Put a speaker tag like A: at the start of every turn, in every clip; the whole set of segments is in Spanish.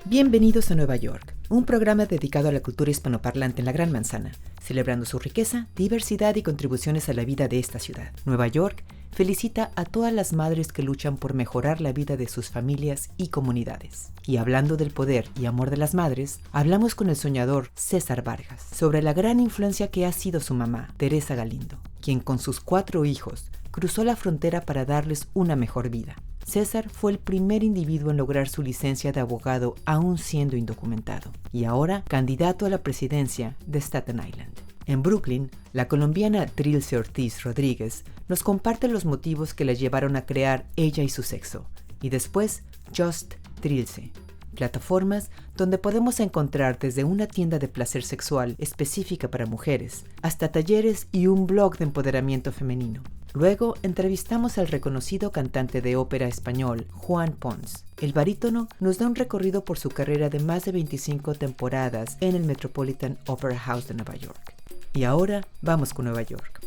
A: Bienvenidos a Nueva York, un programa dedicado a la cultura hispanoparlante en la Gran Manzana, celebrando su riqueza, diversidad y contribuciones a la vida de esta ciudad. Nueva York felicita a todas las madres que luchan por mejorar la vida de sus familias y comunidades. Y hablando del poder y amor de las madres, hablamos con el soñador Cesar Vargas sobre la gran influencia que ha sido su mamá, Teresa Galindo, quien con sus 4 hijos cruzó la frontera para darles una mejor vida. César fue el primer individuo en lograr su licencia de abogado aún siendo indocumentado y ahora candidato a la presidencia de Staten Island. En Brooklyn, la colombiana Trilce Ortiz Rodriguez nos comparte los motivos que la llevaron a crear Ella y su Sexo y después Just Trilce, plataformas donde podemos encontrar desde una tienda de placer sexual específica para mujeres hasta talleres y un blog de empoderamiento femenino. Luego entrevistamos al reconocido cantante de ópera español, Juan Pons. El barítono nos da un recorrido por su carrera de más de 25 temporadas en el Metropolitan Opera House de Nueva York. Y ahora vamos con Nueva York.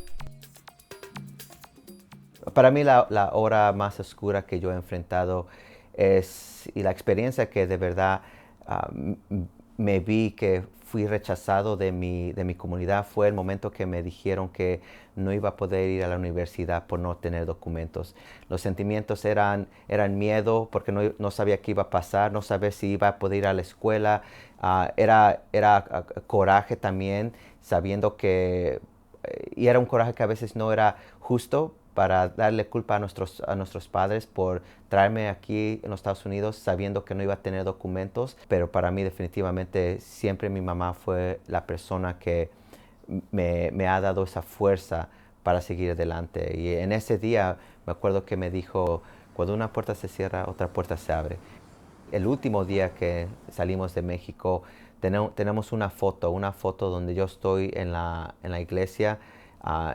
B: Para mí la hora más oscura que yo he enfrentado y la experiencia que de verdad me vi que fui rechazado de mi comunidad fue el momento que me dijeron que no iba a poder ir a la universidad por no tener documentos. Los sentimientos eran miedo porque no sabía qué iba a pasar, no sabía si iba a poder ir a la escuela. Era coraje también, sabiendo que, y era un coraje que a veces no era justo, para darle culpa a nuestros padres por traerme aquí en los Estados Unidos sabiendo que no iba a tener documentos. Pero para mí definitivamente siempre mi mamá fue la persona que me ha dado esa fuerza para seguir adelante. Y en ese día me acuerdo que me dijo, cuando una puerta se cierra, otra puerta se abre. El último día que salimos de México tenemos una foto donde yo estoy en la iglesia.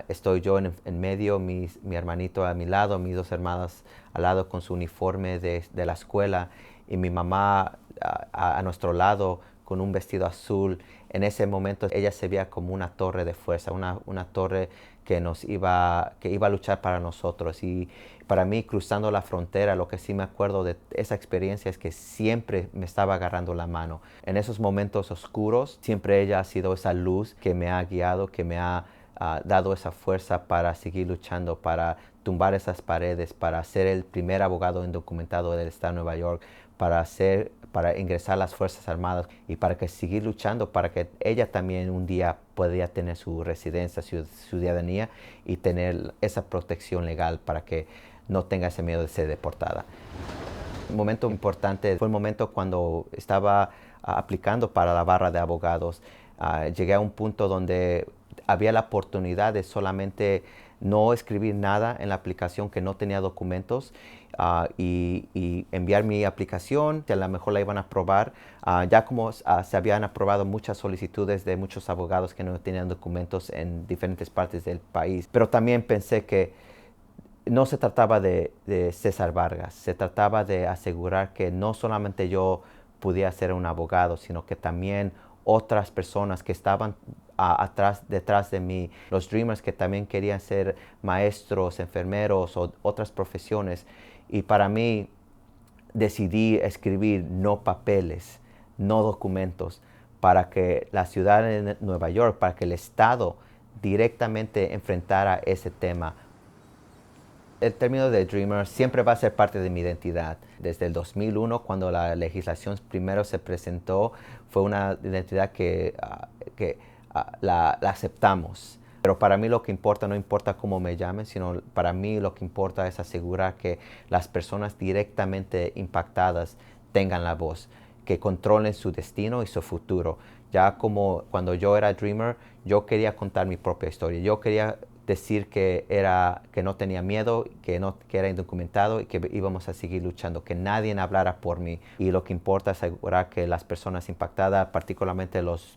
B: Estoy yo en medio, mi hermanito a mi lado, mis 2 hermanas al lado con su uniforme de la escuela y mi mamá a nuestro lado con un vestido azul. En ese momento ella se veía como una torre de fuerza, una torre que iba a luchar para nosotros. Y para mí, cruzando la frontera, lo que sí me acuerdo de esa experiencia es que siempre me estaba agarrando la mano. En esos momentos oscuros, siempre ella ha sido esa luz que me ha guiado, que me ha dado esa fuerza para seguir luchando, para tumbar esas paredes, para ser el primer abogado indocumentado del estado de Nueva York, para ingresar a las Fuerzas Armadas y para seguir luchando para que ella también un día podría tener su residencia, su ciudadanía y tener esa protección legal para que no tenga ese miedo de ser deportada. Un momento importante fue el momento cuando estaba aplicando para la barra de abogados. Llegué a un punto donde había la oportunidad de solamente no escribir nada en la aplicación que no tenía documentos y enviar mi aplicación, que a lo mejor la iban a aprobar. Ya como se habían aprobado muchas solicitudes de muchos abogados que no tenían documentos en diferentes partes del país. Pero también pensé que no se trataba de Cesar Vargas, se trataba de asegurar que no solamente yo pudiera ser un abogado, sino que también otras personas que estaban detrás de mí, los dreamers que también querían ser maestros, enfermeros o otras profesiones. Y para mí decidí escribir no papeles, no documentos, para que la ciudad de Nueva York, para que el Estado directamente enfrentara ese tema. El término de Dreamer siempre va a ser parte de mi identidad. Desde el 2001, cuando la legislación primero se presentó, fue una identidad que la aceptamos. Pero para mí lo que importa, no importa cómo me llamen, sino para mí lo que importa es asegurar que las personas directamente impactadas tengan la voz, que controlen su destino y su futuro. Ya como cuando yo era Dreamer, yo quería contar mi propia historia. Yo quería decir que no tenía miedo, que era indocumentado y que íbamos a seguir luchando, que nadie hablara por mí. Y lo que importa es asegurar que las personas impactadas, particularmente los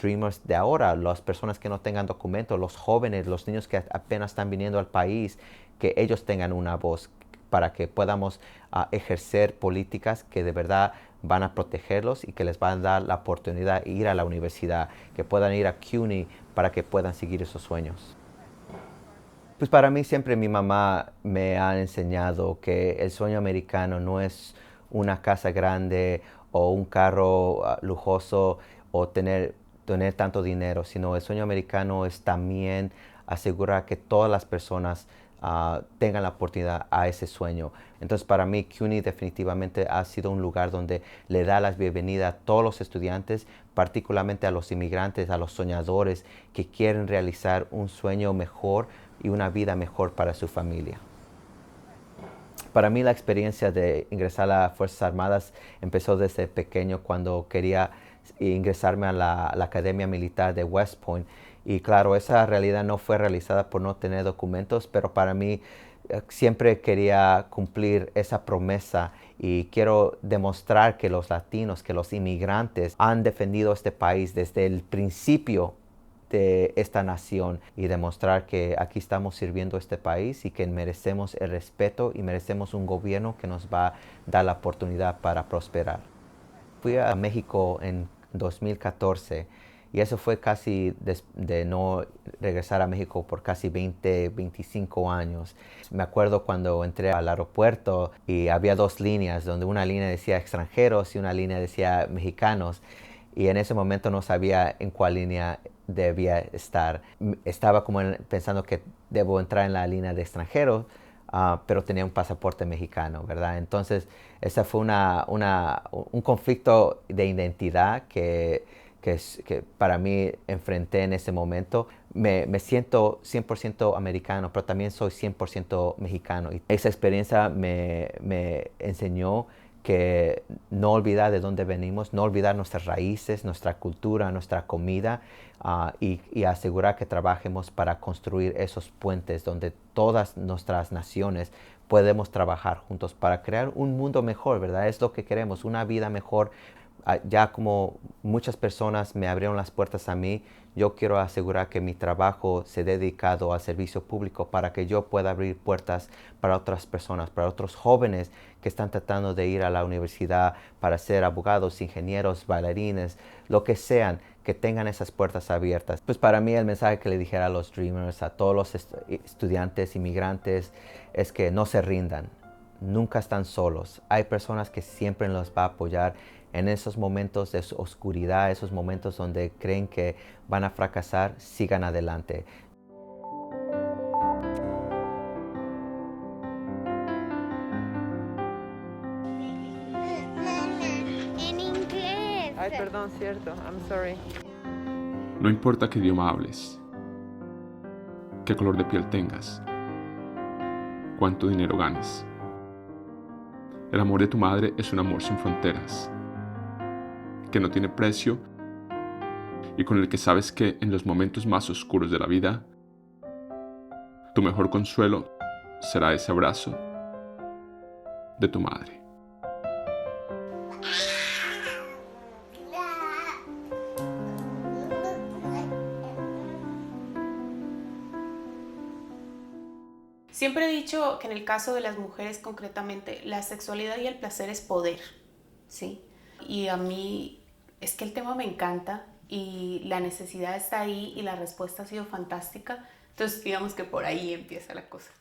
B: dreamers de ahora, las personas que no tengan documentos, los jóvenes, los niños que apenas están viniendo al país, que ellos tengan una voz para que podamos ejercer políticas que de verdad van a protegerlos y que les van a dar la oportunidad de ir a la universidad, que puedan ir a CUNY para que puedan seguir esos sueños. Pues para mí siempre mi mamá me ha enseñado que el sueño americano no es una casa grande o un carro lujoso o tener tanto dinero, sino el sueño americano es también asegurar que todas las personas tengan la oportunidad a ese sueño. Entonces, para mí, CUNY definitivamente ha sido un lugar donde le da la bienvenida a todos los estudiantes, particularmente a los inmigrantes, a los soñadores que quieren realizar un sueño mejor y una vida mejor para su familia. Para mí, la experiencia de ingresar a las Fuerzas Armadas empezó desde pequeño, cuando quería ingresarme a la Academia Militar de West Point. Y claro, esa realidad no fue realizada por no tener documentos, pero para mí siempre quería cumplir esa promesa y quiero demostrar que los latinos, que los inmigrantes han defendido este país desde el principio de esta nación, y demostrar que aquí estamos sirviendo a este país y que merecemos el respeto y merecemos un gobierno que nos va a dar la oportunidad para prosperar. Fui a México en 2014 y eso fue casi de no regresar a México por casi 25 años. Me acuerdo cuando entré al aeropuerto y había dos líneas, donde una línea decía extranjeros y una línea decía mexicanos. Y en ese momento no sabía en cuál línea debía estar. Estaba como pensando que debo entrar en la línea de extranjeros, pero tenía un pasaporte mexicano, ¿verdad? Entonces, ese fue un conflicto de identidad que para mí enfrenté en ese momento. Me siento 100% americano, pero también soy 100% mexicano. Y esa experiencia me enseñó que no olvidar de dónde venimos, no olvidar nuestras raíces, nuestra cultura, nuestra comida, y asegurar que trabajemos para construir esos puentes donde todas nuestras naciones podemos trabajar juntos para crear un mundo mejor, ¿verdad? Es lo que queremos, una vida mejor. Ya como muchas personas me abrieron las puertas a mí, yo quiero asegurar que mi trabajo sea dedicado al servicio público para que yo pueda abrir puertas para otras personas, para otros jóvenes que están tratando de ir a la universidad para ser abogados, ingenieros, bailarines, lo que sean, que tengan esas puertas abiertas. Pues para mí el mensaje que le dijera a los Dreamers, a todos los estudiantes, inmigrantes, es que no se rindan, nunca están solos. Hay personas que siempre los va a apoyar en esos momentos de oscuridad, esos momentos donde creen que van a fracasar. Sigan adelante.
C: En inglés.
A: Ay, perdón, cierto. I'm sorry.
D: No importa qué idioma hables, qué color de piel tengas, cuánto dinero ganes. El amor de tu madre es un amor sin fronteras, que no tiene precio y con el que sabes que en los momentos más oscuros de la vida, tu mejor consuelo será ese abrazo de tu madre.
E: Siempre he dicho que en el caso de las mujeres concretamente, la sexualidad y el placer es poder, ¿sí? Y a mí es que el tema me encanta y la necesidad está ahí y la respuesta ha sido fantástica. Entonces digamos que por ahí empieza la cosa.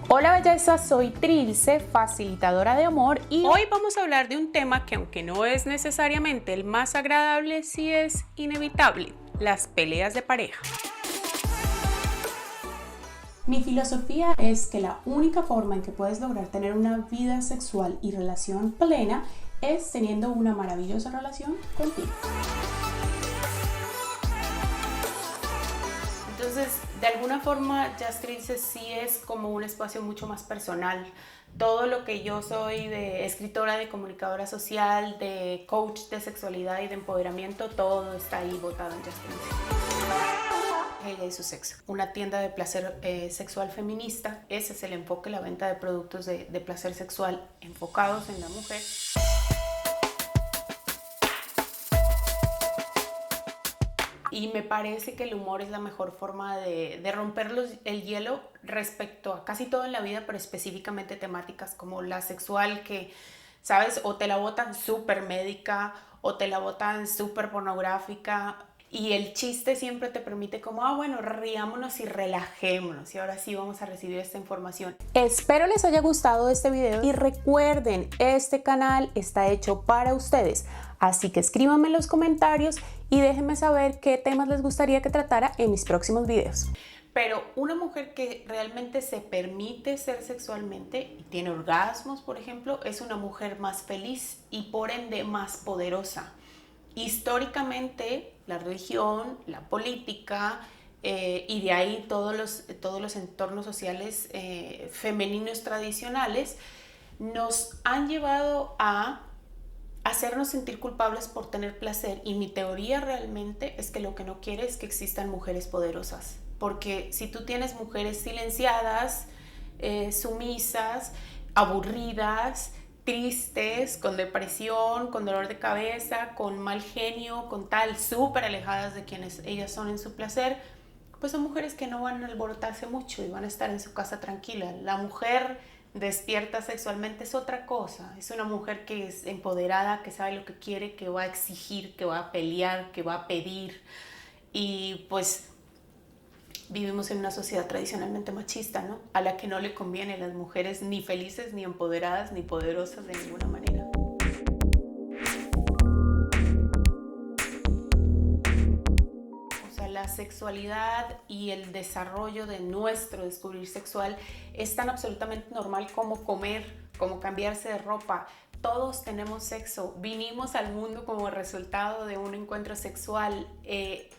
F: Hola belleza, soy Trilce, facilitadora de amor, y hoy vamos a hablar de un tema que, aunque no es necesariamente el más agradable, sí es inevitable: las peleas de pareja. Mi filosofía es que la única forma en que puedes lograr tener una vida sexual y relación plena es teniendo una maravillosa relación contigo.
E: Entonces, de alguna forma, Jazz Trilce sí es como un espacio mucho más personal. Todo lo que yo soy de escritora, de comunicadora social, de coach de sexualidad y de empoderamiento, todo está ahí botado en Jazz Trilce. Ella y su sexo. Una tienda de placer sexual feminista. Ese es el enfoque, la venta de productos de placer sexual enfocados en la mujer. Y me parece que el humor es la mejor forma de romper el hielo respecto a casi todo en la vida, pero específicamente temáticas como la sexual, que, ¿sabes? O te la botan súper médica o te la botan súper pornográfica. Y el chiste siempre te permite como, bueno, riámonos y relajémonos y ahora sí vamos a recibir esta información.
F: Espero les haya gustado este video y recuerden, este canal está hecho para ustedes. Así que escríbanme en los comentarios y déjenme saber qué temas les gustaría que tratara en mis próximos videos.
E: Pero una mujer que realmente se permite ser sexualmente y tiene orgasmos, por ejemplo, es una mujer más feliz y por ende más poderosa. Históricamente, la religión, la política y de ahí todos los entornos sociales femeninos tradicionales nos han llevado a hacernos sentir culpables por tener placer, y mi teoría realmente es que lo que no quiere es que existan mujeres poderosas, porque si tú tienes mujeres silenciadas, sumisas, aburridas, tristes, con depresión, con dolor de cabeza, con mal genio, con tal, súper alejadas de quienes ellas son en su placer, pues son mujeres que no van a alborotarse mucho y van a estar en su casa tranquila. La mujer despierta sexualmente es otra cosa, es una mujer que es empoderada, que sabe lo que quiere, que va a exigir, que va a pelear, que va a pedir, y pues vivimos en una sociedad tradicionalmente machista, ¿no? A la que no le conviene a las mujeres ni felices, ni empoderadas, ni poderosas de ninguna manera. O sea, la sexualidad y el desarrollo de nuestro descubrir sexual es tan absolutamente normal como comer, como cambiarse de ropa. Todos tenemos sexo, vinimos al mundo como resultado de un encuentro sexual,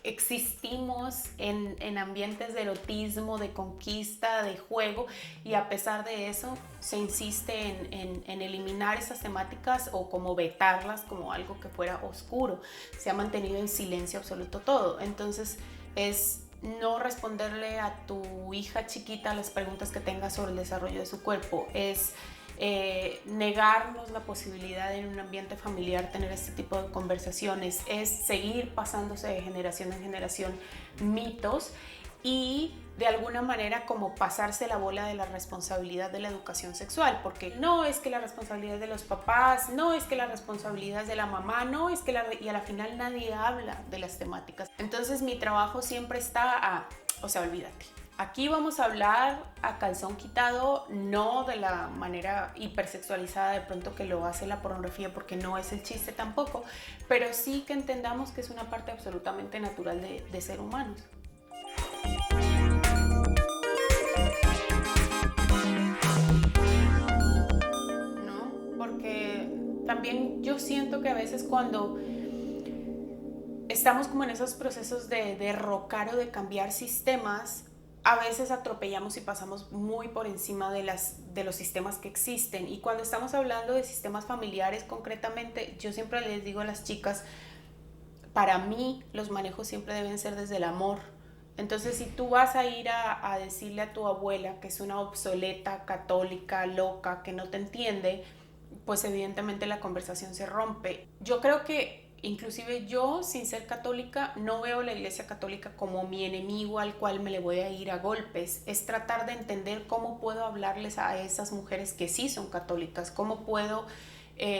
E: existimos en ambientes de erotismo, de conquista, de juego, y a pesar de eso se insiste en eliminar esas temáticas o como vetarlas como algo que fuera oscuro. Se ha mantenido en silencio absoluto todo. Entonces es no responderle a tu hija chiquita las preguntas que tenga sobre el desarrollo de su cuerpo, es negarnos la posibilidad en un ambiente familiar tener este tipo de conversaciones, es seguir pasándose de generación en generación mitos y de alguna manera como pasarse la bola de la responsabilidad de la educación sexual, porque no es que la responsabilidad es de los papás, no es que la responsabilidad es de la mamá, no es que y a la final nadie habla de las temáticas. Entonces mi trabajo siempre está olvídate. Aquí vamos a hablar a calzón quitado, no de la manera hipersexualizada de pronto que lo hace la pornografía, porque no es el chiste tampoco, pero sí que entendamos que es una parte absolutamente natural de ser humanos. ¿No? Porque también yo siento que a veces cuando estamos como en esos procesos de derrocar o de cambiar sistemas, a veces atropellamos y pasamos muy por encima de los sistemas que existen. Y cuando estamos hablando de sistemas familiares concretamente, yo siempre les digo a las chicas, para mí los manejos siempre deben ser desde el amor. Entonces, si tú vas a ir a decirle a tu abuela que es una obsoleta, católica, loca, que no te entiende, pues evidentemente la conversación se rompe. Yo creo que inclusive yo, sin ser católica, no veo la Iglesia Católica como mi enemigo al cual me le voy a ir a golpes. Es tratar de entender cómo puedo hablarles a esas mujeres que sí son católicas, cómo puedo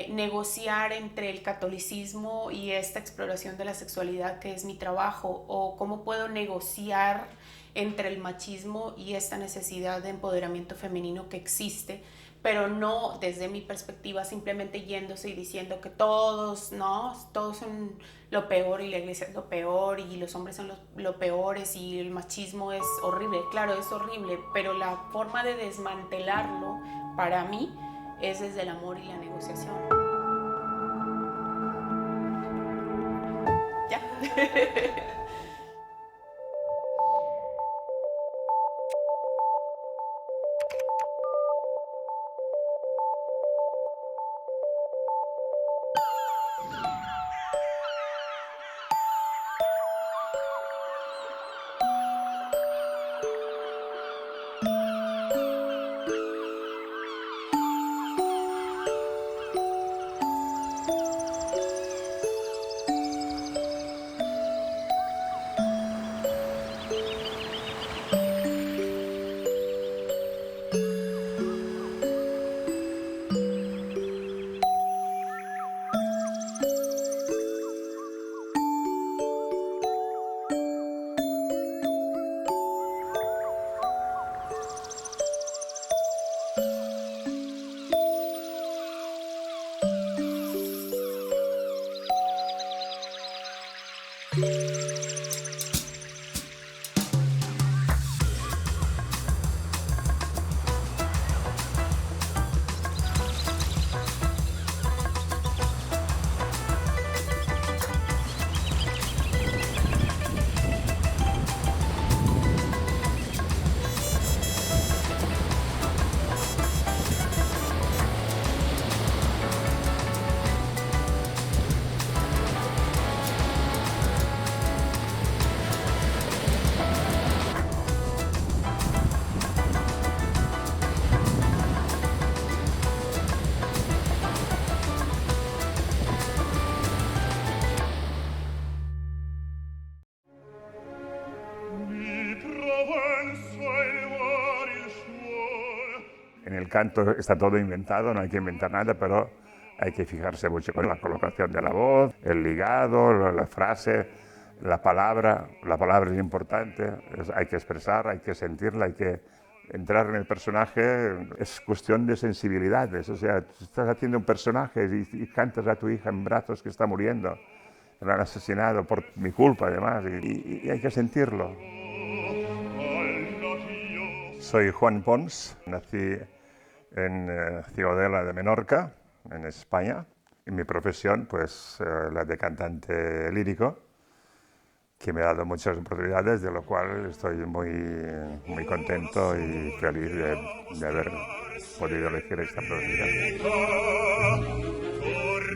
E: negociar entre el catolicismo y esta exploración de la sexualidad que es mi trabajo, o cómo puedo negociar entre el machismo y esta necesidad de empoderamiento femenino que existe, pero no desde mi perspectiva simplemente yéndose y diciendo que todos son lo peor y la iglesia es lo peor y los hombres son lo peores y el machismo es horrible. Claro, es horrible, pero la forma de desmantelarlo para mí es desde el amor y la negociación. ¿Ya?
G: En el canto está todo inventado, no hay que inventar nada, pero hay que fijarse mucho con la colocación de la voz, el ligado, la frase, la palabra. La palabra es importante, hay que expresar, hay que sentirla, hay que entrar en el personaje. Es cuestión de sensibilidades, o sea, estás haciendo un personaje y cantas a tu hija en brazos que está muriendo. La han asesinado por mi culpa, además, y hay que sentirlo. Soy Juan Pons, nací en Ciudadela de Menorca, en España. Y mi profesión, pues, la de cantante lírico, que me ha dado muchas oportunidades, de lo cual estoy muy contento y feliz de haber podido elegir esta profesión.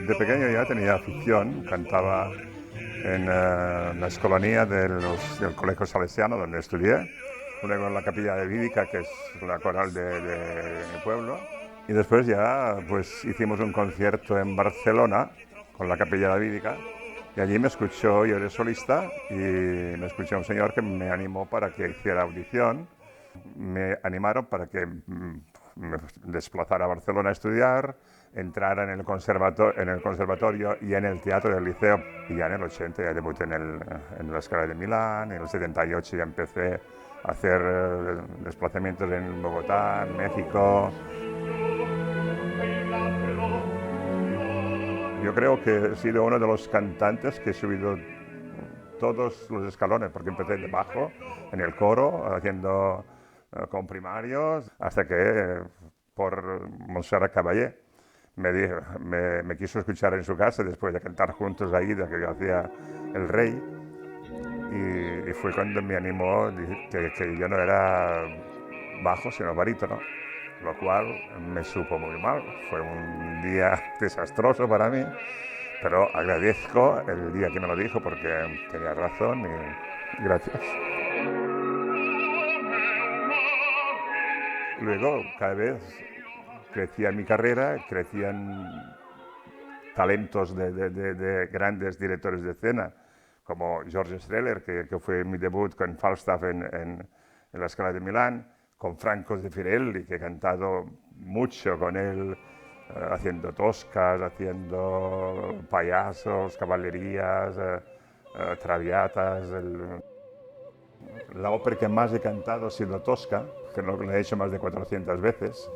G: De pequeño ya tenía afición, cantaba en la escolanía del Colegio Salesiano, donde estudié, luego en la capilla de Vídica, que es la coral de mi pueblo, y después ya pues hicimos un concierto en Barcelona con la capilla de Vídica, y allí me escuchó, yo era solista, y me escuchó un señor que me animó para que hiciera audición. Me animaron para que me desplazara a Barcelona a estudiar, entrara en el conservatorio y en el teatro del liceo. Y ya en el 80 ya debuté en la Scala de Milán, en el 78 ya empecé a hacer desplazamientos en Bogotá, en México. Yo creo que he sido uno de los cantantes que he subido todos los escalones, porque empecé de bajo, en el coro, haciendo con primarios, hasta que por Montserrat Caballé me quiso escuchar en su casa después de cantar juntos ahí, de que yo hacía El Rey, y fue cuando me animó que yo no era bajo, sino barítono, lo cual me supo muy mal. Fue un día desastroso para mí, pero agradezco el día que me lo dijo porque tenía razón y gracias. Luego, cada vez crecía mi carrera, crecían talentos de grandes directores de escena, como George Streller, que fue mi debut con Falstaff en la Scala de Milán, con Franco Zeffirelli, que he cantado mucho con él, haciendo toscas, haciendo payasos, caballerías, traviatas. La ópera que más he cantado ha sido Tosca, que la he hecho más de 400 veces.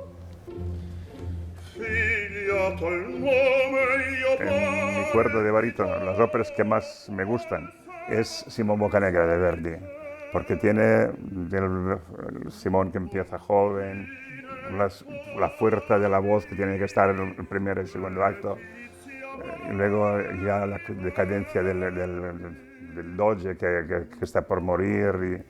G: En mi cuerda de barítono, las óperas que más me gustan es Simón Boccanegra de Verdi, porque tiene el Simón que empieza joven, la fuerza de la voz que tiene que estar en el primer y el segundo acto, y luego ya la decadencia del doge que está por morir,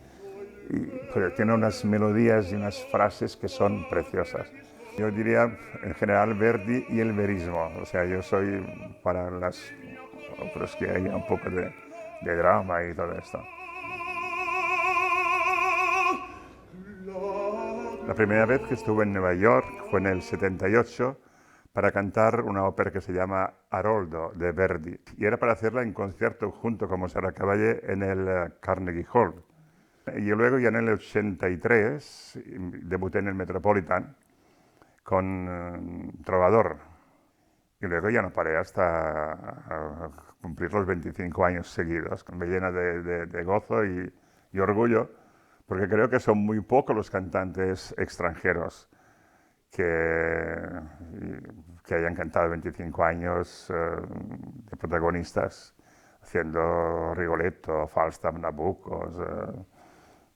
G: pero tiene unas melodías y unas frases que son preciosas. Yo diría, en general, Verdi y el verismo. O sea, yo soy para las óperas que haya un poco de drama y todo esto. La primera vez que estuve en Nueva York fue en el 78 para cantar una ópera que se llama Haroldo, de Verdi. Y era para hacerla en concierto junto con Montserrat Caballé en el Carnegie Hall. Y luego ya en el 83 debuté en el Metropolitan con Trovador, y luego ya no paré hasta cumplir los 25 años seguidos. Me llena de gozo y orgullo, porque creo que son muy pocos los cantantes extranjeros que hayan cantado 25 años de protagonistas, haciendo Rigoletto, Falstaff, Nabucco,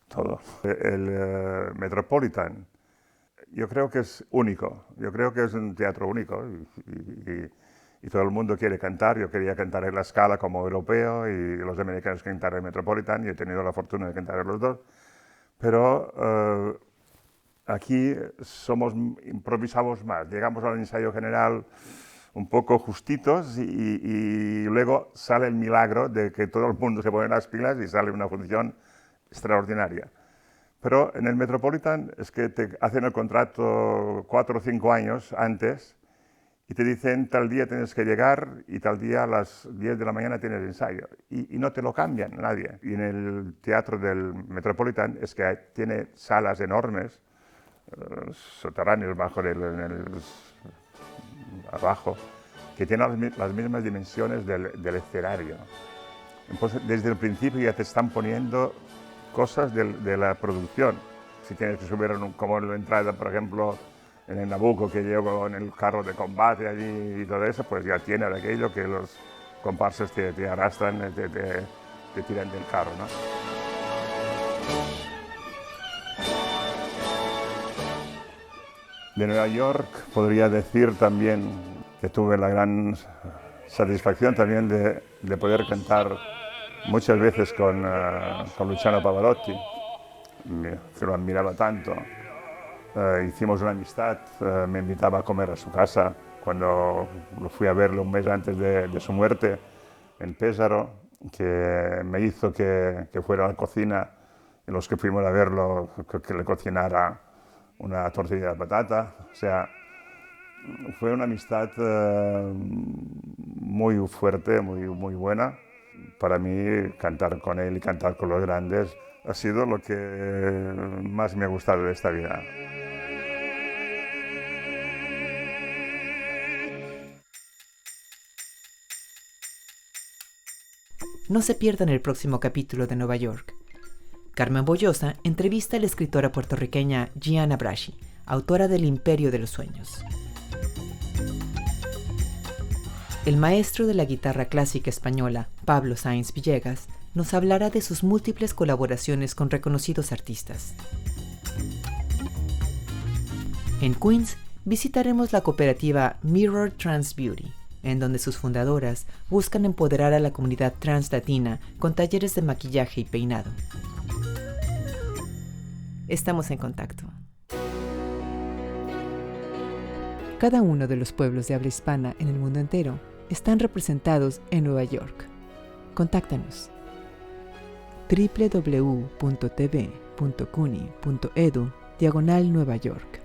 G: todo. El Metropolitan, yo creo que es único, yo creo que es un teatro único y todo el mundo quiere cantar. Yo quería cantar en la Scala como europeo y los americanos cantar en el Metropolitan, y he tenido la fortuna de cantar en los dos, pero aquí improvisamos más, llegamos al ensayo general un poco justitos y luego sale el milagro de que todo el mundo se pone las pilas y sale una función extraordinaria. Pero en el Metropolitan es que te hacen el contrato 4 o 5 años antes y te dicen tal día tienes que llegar y tal día a las 10 de la mañana tienes ensayo. Y no te lo cambian nadie. Y en el teatro del Metropolitan es que tiene salas enormes, soterráneos abajo, que tienen las mismas dimensiones del escenario. Entonces, desde el principio ya te están poniendo cosas de la producción. Si tienes que subir como en la entrada, por ejemplo, en el Nabucco, que llevo en el carro de combate allí y todo eso, pues ya tiene aquello que los comparsas te arrastran, te tiran del carro, ¿no? De Nueva York podría decir también que tuve la gran satisfacción también de poder cantar muchas veces con Luciano Pavarotti, que lo admiraba tanto. Hicimos una amistad, me invitaba a comer a su casa cuando lo fui a verlo un mes antes de su muerte en Pesaro, que me hizo que fuera a la cocina y los que fuimos a verlo que le cocinara una tortilla de patata. O sea, fue una amistad muy fuerte, muy buena. Para mí cantar con él y cantar con los grandes ha sido lo que más me ha gustado de esta vida.
A: No se pierdan el próximo capítulo de Nueva York. Carmen Bollosa entrevista a la escritora puertorriqueña Gianna Braschi, autora del Imperio de los Sueños. El maestro de la guitarra clásica española, Pablo Sáenz Villegas, nos hablará de sus múltiples colaboraciones con reconocidos artistas. En Queens, visitaremos la cooperativa Mirror Trans Beauty, en donde sus fundadoras buscan empoderar a la comunidad trans latina con talleres de maquillaje y peinado. Estamos en contacto. Cada uno de los pueblos de habla hispana en el mundo entero están representados en Nueva York. Contáctanos. www.tv.cuny.edu/Nueva York.